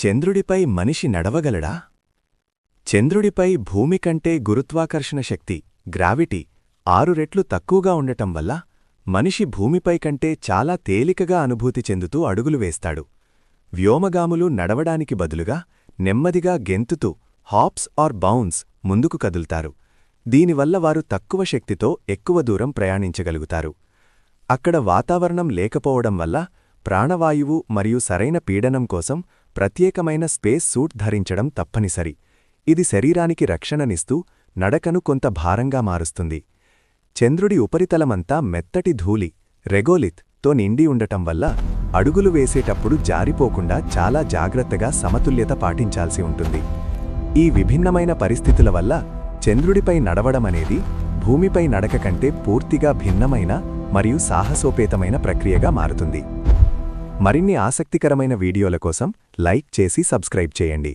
చంద్రుడిపై మనిషి నడవగలడా? చంద్రుడిపై భూమి కంటే గురుత్వాకర్షణ శక్తి గ్రావిటీ 6 రెట్లు తక్కువగా ఉండటం వల్ల మనిషి భూమిపై కంటే చాలా తేలికగా అనుభూతి చెందుతూ అడుగులు వేస్తాడు. వ్యోమగాములు నడవడానికి బదులుగా నెమ్మదిగా గెంతుతూ హాప్స్ ఆర్ బౌన్స్ ముందుకు కదులుతారు. దీనివల్ల వారు తక్కువ శక్తితో ఎక్కువ దూరం ప్రయాణించగలుగుతారు. అక్కడ వాతావరణం లేకపోవడం వల్ల ప్రాణవాయువు మరియు సరైన పీడనం కోసం ప్రత్యేకమైన స్పేస్ సూట్ ధరించడం తప్పనిసరి. ఇది శరీరానికి రక్షణనిస్తూ నడకను కొంత భారంగా మారుస్తుంది. చంద్రుడి ఉపరితలమంతా మెత్తటి ధూళి రెగోలిత్ తో నిండి ఉండటం వల్ల అడుగులు వేసేటప్పుడు జారిపోకుండా చాలా జాగ్రత్తగా సమతుల్యత పాటించాల్సి ఉంటుంది. ఈ విభిన్నమైన పరిస్థితుల వల్ల చంద్రుడిపై నడవడమనేది భూమిపై నడక కంటే పూర్తిగా భిన్నమైన మరియు సాహసోపేతమైన ప్రక్రియగా మారుతుంది. మరిన్ని ఆసక్తికరమైన వీడియోల కోసం లైక్ చేసి సబ్స్క్రైబ్ చేయండి.